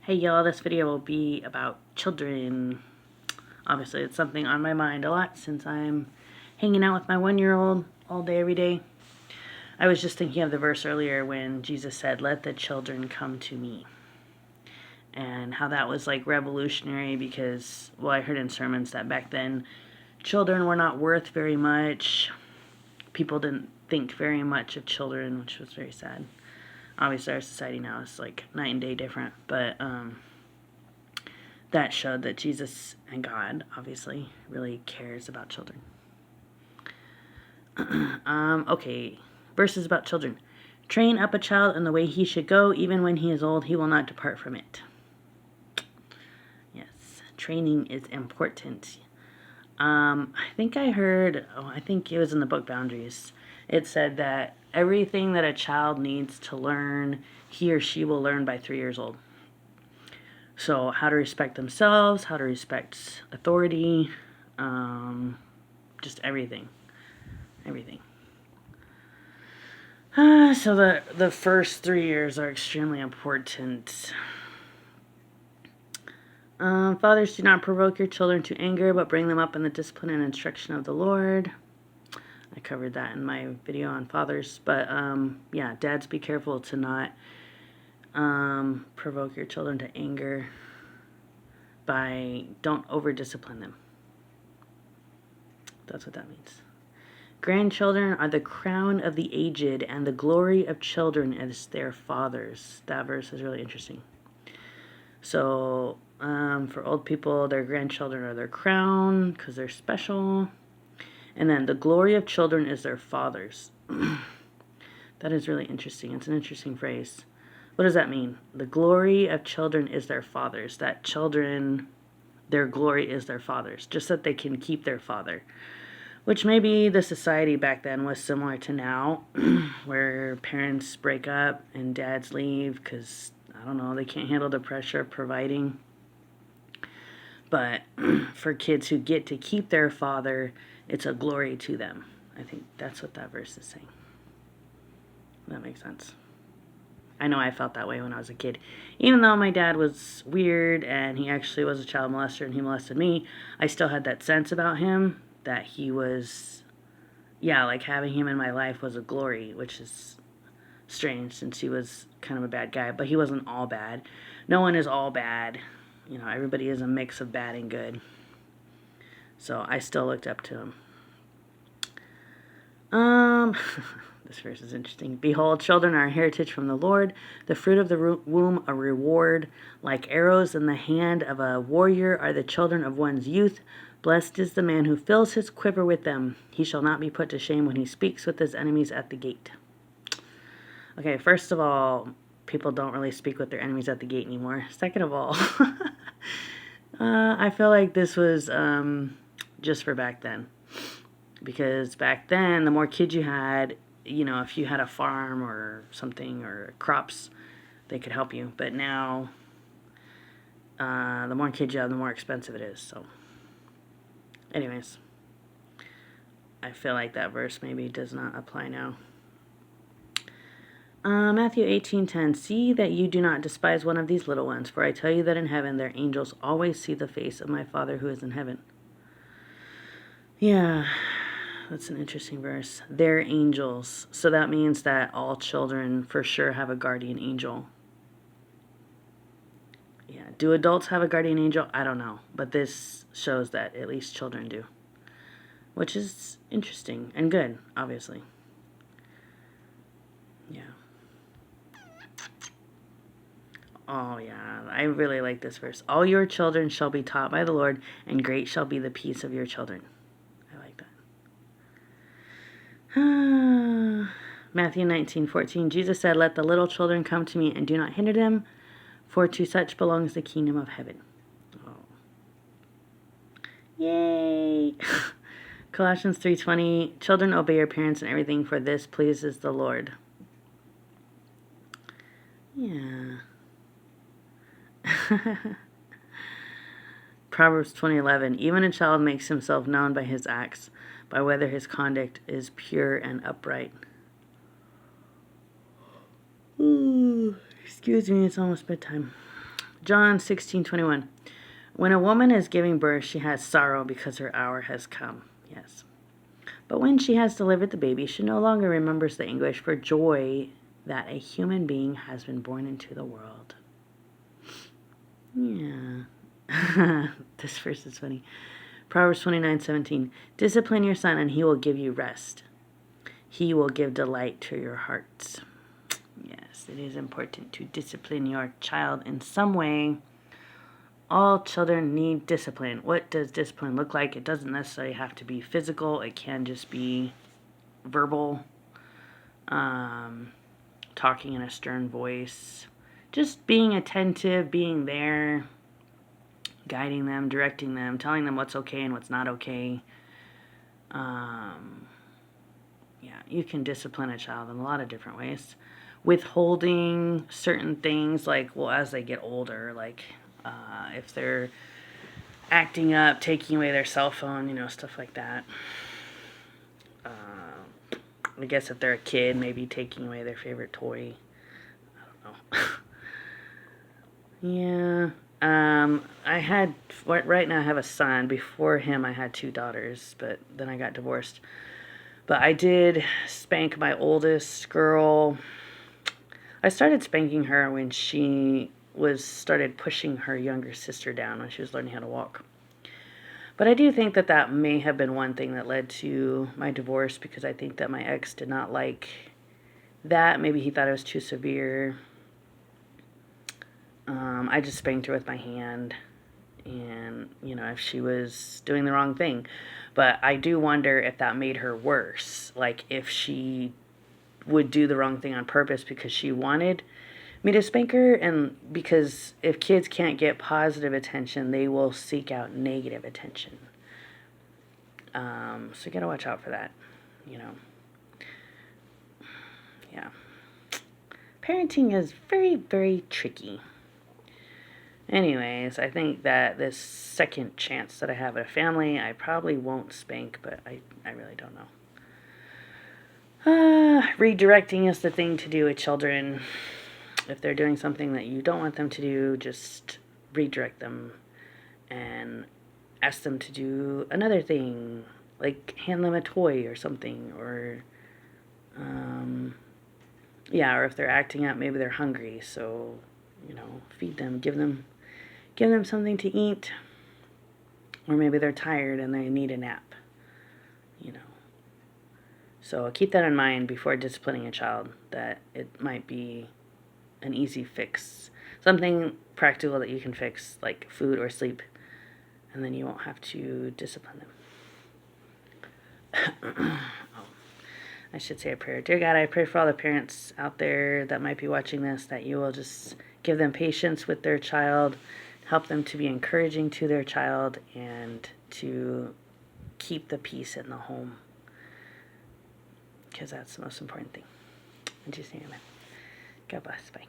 Hey y'all, this video will be about children. Obviously, it's something on my mind a lot since I'm hanging out with my 1-year-old all day, every day. I was just thinking of the verse earlier when Jesus said, "Let the children come to me." And how that was like revolutionary because, well, I heard in sermons that back then children were not worth very much. People didn't think very much of children, which was very sad. Obviously, our society now is like night and day different, but that showed that Jesus and God, obviously, really cares about children. Okay, verses about children. Train up a child in the way he should go, even when he is old, he will not depart from it. Yes, training is important. I think I heard, I think it was in the book Boundaries. It said that everything that a child needs to learn, he or she will learn by 3 years old. So how to respect themselves, how to respect authority, just everything. So the first 3 years are extremely important. Fathers, do not provoke your children to anger, but bring them up in the discipline and instruction of the Lord. I covered that in my video on fathers. But yeah, dads, be careful to not provoke your children to anger don't over-discipline them. That's what that means. Grandchildren are the crown of the aged, and the glory of children is their fathers. That verse is really interesting. So, for old people, their grandchildren are their crown because they're special. And then the glory of children is their fathers. That is really interesting. It's an interesting phrase. What does that mean? The glory of children is their fathers. That children, their glory is their fathers. Just that they can keep their father. Which maybe the society back then was similar to now, where parents break up and dads leave because, I don't know, they can't handle the pressure of providing. But for kids who get to keep their father, it's a glory to them. I think that's what that verse is saying. That makes sense. I know I felt that way when I was a kid. Even though my dad was weird and he actually was a child molester and he molested me, I still had that sense about him that he was, yeah, like having him in my life was a glory, which is strange since he was kind of a bad guy, but he wasn't all bad. No one is all bad. You know, everybody is a mix of bad and good. So I still looked up to him. This verse is interesting. Behold, children are a heritage from the Lord, the fruit of the womb a reward. Like arrows in the hand of a warrior are the children of one's youth. Blessed is the man who fills his quiver with them. He shall not be put to shame when he speaks with his enemies at the gate. Okay, first of all, people don't really speak with their enemies at the gate anymore. Second of all, I feel like this was just for back then. Because back then, the more kids you had, you know, if you had a farm or something or crops, they could help you. But now, the more kids you have, the more expensive it is. So, anyways, I feel like that verse maybe does not apply now. Matthew 18:10, see that you do not despise one of these little ones, for I tell you that in heaven their angels always see the face of my Father who is in heaven. Yeah, that's an interesting verse. They're angels. So that means that all children for sure have a guardian angel. Yeah, do adults have a guardian angel? I don't know. But this shows that at least children do. Which is interesting and good, obviously. Yeah. Oh, yeah. I really like this verse. All your children shall be taught by the Lord, and great shall be the peace of your children. I like that. Matthew 19:14. Jesus said, let the little children come to me, and do not hinder them, for to such belongs the kingdom of heaven. Oh. Yay! Colossians 3:20. Children, obey your parents in everything, for this pleases the Lord. Yeah. Proverbs 20:11. Even a child makes himself known by his acts, by whether his conduct is pure and upright. Ooh, excuse me, it's almost bedtime. John 16:21. When a woman is giving birth, she has sorrow because her hour has come. Yes. But when she has delivered the baby, she no longer remembers the anguish for joy that a human being has been born into the world. Yeah. This verse is funny. Proverbs 29:17. Discipline your son, and he will give you rest. He will give delight to your hearts. Yes, it is important to discipline your child in some way. All children need discipline. What does discipline look like? It doesn't necessarily have to be physical. It can just be verbal, talking in a stern voice, just being attentive, being there, guiding them, directing them, telling them what's okay and what's not okay. Yeah, you can discipline a child in a lot of different ways. Withholding certain things, like, well, as they get older, like if they're acting up, taking away their cell phone, stuff like that. I guess if they're a kid, maybe taking away their favorite toy. I don't know. Yeah. Right now I have a son. Before him I had 2 daughters, but then I got divorced. But I did spank my oldest girl. I started spanking her when she started pushing her younger sister down when she was learning how to walk. But I do think that may have been one thing that led to my divorce, because I think that my ex did not like that. Maybe he thought it was too severe. I just spanked her with my hand, and, if she was doing the wrong thing. But I do wonder if that made her worse. Like, if she would do the wrong thing on purpose because she wanted me to spank her, and because if kids can't get positive attention, they will seek out negative attention. So you gotta watch out for that, Yeah. Parenting is very, very tricky. Anyways, I think that this second chance that I have at a family, I probably won't spank, but I really don't know. Redirecting is the thing to do with children. If they're doing something that you don't want them to do, just redirect them and ask them to do another thing, like hand them a toy or something, or or if they're acting up, maybe they're hungry, so feed them, give them something to eat, or maybe they're tired and they need a nap. So keep that in mind before disciplining a child, that it might be an easy fix, something practical that you can fix, like food or sleep, and then you won't have to discipline them. I should say a prayer. Dear God, I pray for all the parents out there that might be watching this, that you will just give them patience with their child, help them to be encouraging to their child, and to keep the peace in the home, because that's the most important thing. In Jesus' name, amen. God bless. Bye.